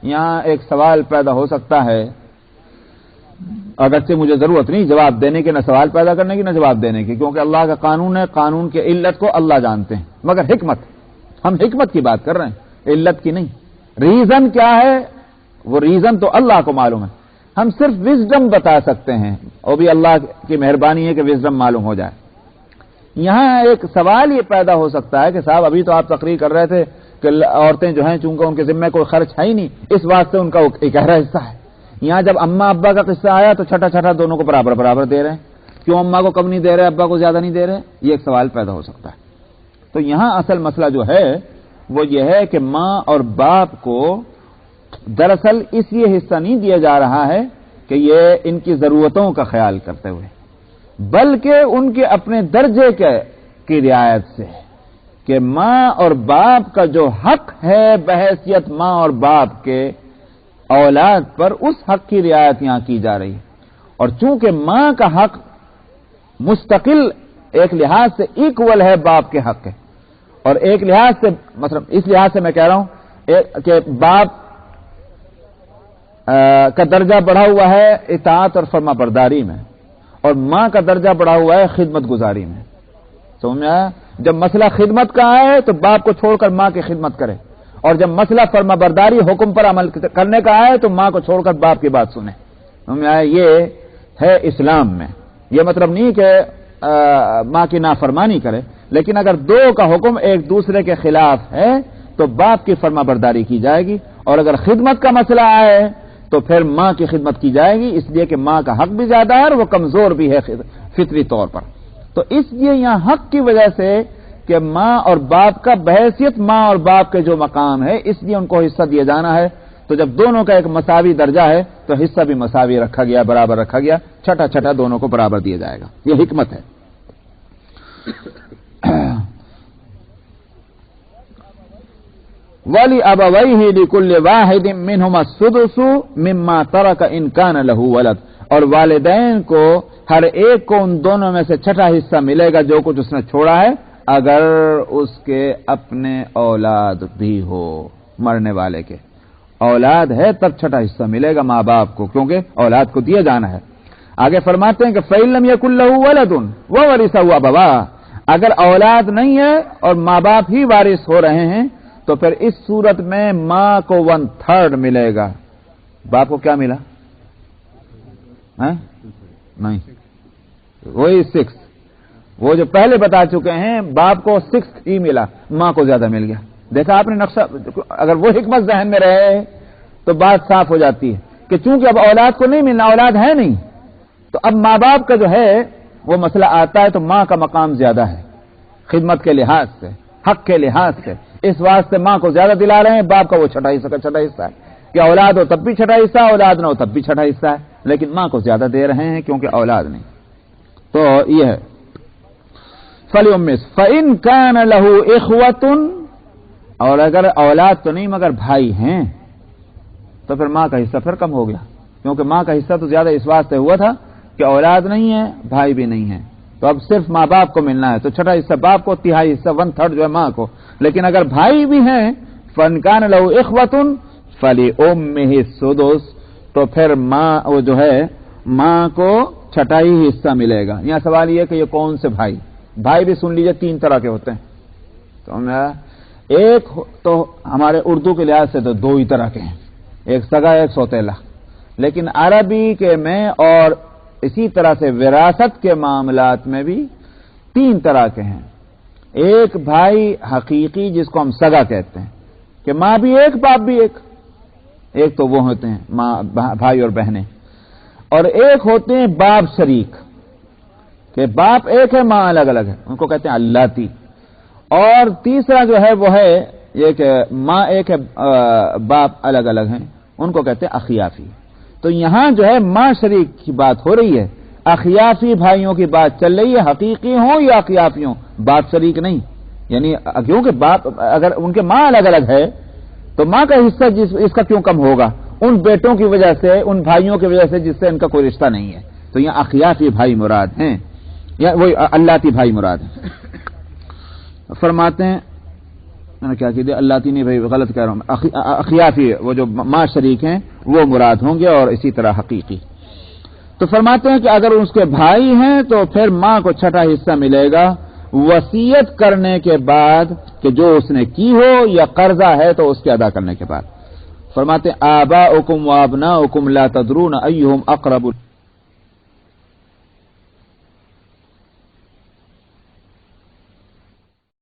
یہاں ایک سوال پیدا ہو سکتا ہے، اگرچہ مجھے ضرورت نہیں جواب دینے کی، نہ سوال پیدا کرنے کی نہ جواب دینے کی، کیونکہ اللہ کا قانون ہے، قانون کے علت کو اللہ جانتے ہیں، مگر حکمت، ہم حکمت کی بات کر رہے ہیں، علت کی نہیں. ریزن کیا ہے، وہ ریزن تو اللہ کو معلوم ہے، ہم صرف وزڈم بتا سکتے ہیں، اور بھی اللہ کی مہربانی ہے کہ وزڈم معلوم ہو جائے. یہاں ایک سوال یہ پیدا ہو سکتا ہے کہ صاحب ابھی تو آپ تقریر کر رہے تھے کہ عورتیں جو ہیں چونکہ ان کے ذمہ کوئی خرچ ہے ہی نہیں، اس واسطے ان کا ایک گہرا حصہ ہے. یہاں جب اماں ابا کا قصہ آیا تو چھٹا چھٹا دونوں کو برابر برابر دے رہے ہیں، کیوں اماں کو کم نہیں دے رہے، ابا کو زیادہ نہیں دے رہے، یہ ایک سوال پیدا ہو سکتا ہے. تو یہاں اصل مسئلہ جو ہے وہ یہ ہے کہ ماں اور باپ کو دراصل اس لیے حصہ نہیں دیا جا رہا ہے کہ یہ ان کی ضرورتوں کا خیال کرتے ہوئے، بلکہ ان کے اپنے درجے کی رعایت سے، کہ ماں اور باپ کا جو حق ہے بحیثیت ماں اور باپ کے اولاد پر، اس حق کی رعایت یہاں کی جا رہی ہے. اور چونکہ ماں کا حق مستقل ایک لحاظ سے ایکول ہے باپ کے حق کے، اور ایک لحاظ سے مطلب اس لحاظ سے میں کہہ رہا ہوں کہ باپ کا درجہ بڑھا ہوا ہے اطاعت اور فرما برداری میں، اور ماں کا درجہ بڑھا ہوا ہے خدمت گزاری میں. سمجھ میں آیا؟ جب مسئلہ خدمت کا آئے تو باپ کو چھوڑ کر ماں کی خدمت کرے، اور جب مسئلہ فرما برداری حکم پر عمل کرنے کا آئے تو ماں کو چھوڑ کر باپ کی بات سنے. سمجھ میں آیا؟ یہ ہے اسلام میں. یہ مطلب نہیں کہ ماں کی نافرمانی کرے، لیکن اگر 2 کا حکم ایک دوسرے کے خلاف ہے تو باپ کی فرما برداری کی جائے گی، اور اگر خدمت کا مسئلہ آئے تو پھر ماں کی خدمت کی جائے گی، اس لیے کہ ماں کا حق بھی زیادہ ہے اور وہ کمزور بھی ہے فطری طور پر. تو اس لیے یہاں حق کی وجہ سے کہ ماں اور باپ کا بحیثیت ماں اور باپ کے جو مقام ہے، اس لیے ان کو حصہ دیا جانا ہے. تو جب دونوں کا ایک مساوی درجہ ہے تو حصہ بھی مساوی رکھا گیا، برابر رکھا گیا، چھٹا چھٹا دونوں کو برابر دیا جائے گا. یہ حکمت ہے. ولی ابویہ لکل واحد منہما السدس مما ترک ان کان لہ ولد، اور والدین کو ہر ایک کو ان دونوں میں سے چھٹا حصہ ملے گا جو کچھ اس نے چھوڑا ہے، اگر اس کے اپنے اولاد بھی ہو. مرنے والے کے اولاد ہے تب چھٹا حصہ ملے گا ماں باپ کو، کیونکہ اولاد کو دیا جانا ہے. آگے فرماتے ہیں کہ فَإِن لَّمْ يَكُن لَّهُ وَلَدٌ وَوَرِثَهُ أَبَوَاهُ، اگر اولاد نہیں ہے اور ماں باپ ہی وارث ہو رہے ہیں تو پھر اس صورت میں ماں کو 1/3 ملے گا. باپ کو کیا ملا؟ نہیں، وہی 6. وہ جو پہلے بتا چکے ہیں باپ کو 6 ہی ملا، ماں کو زیادہ مل گیا. دیکھا آپ نے نقشہ، اگر وہ حکمت ذہن میں رہے تو بات صاف ہو جاتی ہے کہ چونکہ اب اولاد کو نہیں ملنا، اولاد ہے نہیں، تو اب ماں باپ کا جو ہے وہ مسئلہ آتا ہے تو ماں کا مقام زیادہ ہے خدمت کے لحاظ سے، حق کے لحاظ سے. اس واسطے ماں کو زیادہ دلا رہے ہیں، باپ کا وہ چھٹا حصہ کا چھٹا حصہ ہے کہ اولاد ہو تب بھی چھٹا حصہ، اولاد نہ ہو تب بھی چھٹا حصہ ہے، لیکن ماں کو زیادہ دے رہے ہیں کیونکہ اولاد نہیں. تو یہ ہے فَإِن كَانَ لَهُ إِخْوَةٌ، اور اگر اولاد تو نہیں مگر بھائی ہیں تو پھر ماں کا حصہ پھر کم ہو گیا، کیونکہ ماں کا حصہ تو زیادہ اس واسطے ہوا تھا کہ اولاد نہیں ہے، بھائی بھی نہیں ہے، تو اب صرف ماں باپ کو ملنا ہے، تو چھٹا حصہ باپ کو، تہائی حصہ 1/3 جو ہے ماں کو. لیکن اگر بھائی بھی ہیں فَإِن كَانَ لَهُ إِخْوَةٌ فَلِأُمِّهِ السُّدُسُ، تو پھر ماں وہ جو ہے ماں کو چھٹا ہی حصہ ملے گا۔ یہاں سوال یہ کہ یہ کون سے بھائی؟ بھائی بھی سن لیجئے 3 طرح کے ہوتے ہیں۔ تو ایک تو ہمارے اردو کے لحاظ سے تو 2 ہی طرح کے ہیں، ایک سگا ایک سوتیلا، لیکن عربی کے میں اور اسی طرح سے وراثت کے معاملات میں بھی 3 طرح کے ہیں۔ ایک بھائی حقیقی جس کو ہم سگا کہتے ہیں کہ ماں بھی ایک باپ بھی ایک تو وہ ہوتے ہیں ماں بھائی اور بہنیں، اور ایک ہوتے ہیں باپ شریک کہ باپ ایک ہے ماں الگ الگ ہے، ان کو کہتے ہیں اللاتی۔ اور تیسرا جو ہے وہ ہے یہ کہ ماں ایک ہے باپ الگ الگ ہیں، ان کو کہتے ہیں اخیافی۔ تو یہاں جو ہے ماں شریک کی بات ہو رہی ہے، اخیافی بھائیوں کی بات چل رہی ہے، حقیقی ہوں یا اخیافی ہوں، باپ شریک نہیں۔ یعنی کیونکہ باپ اگر ان کے ماں الگ الگ ہے تو ماں کا حصہ اس کا کیوں کم ہوگا؟ ان بیٹوں کی وجہ سے، ان بھائیوں کی وجہ سے جس سے ان کا کوئی رشتہ نہیں ہے۔ تو یہاں اخیافی بھائی مراد ہیں یا وہی اللاتی بھائی مراد ہیں۔ فرماتے ہیں میں نے کیا کہہ دیا، اللاتی نہیں بھائی غلط کہہ رہا ہوں، اخیافی وہ جو ماں شریک ہیں وہ مراد ہوں گے، اور اسی طرح حقیقی۔ تو فرماتے ہیں کہ اگر اس کے بھائی ہیں تو پھر ماں کو چھٹا حصہ ملے گا وصیت کرنے کے بعد کہ جو اس نے کی ہو، یا قرضہ ہے تو اس کے ادا کرنے کے بعد۔ فرماتے ہیں آباؤکم وابناؤکم لا تدرون ایہم اقرب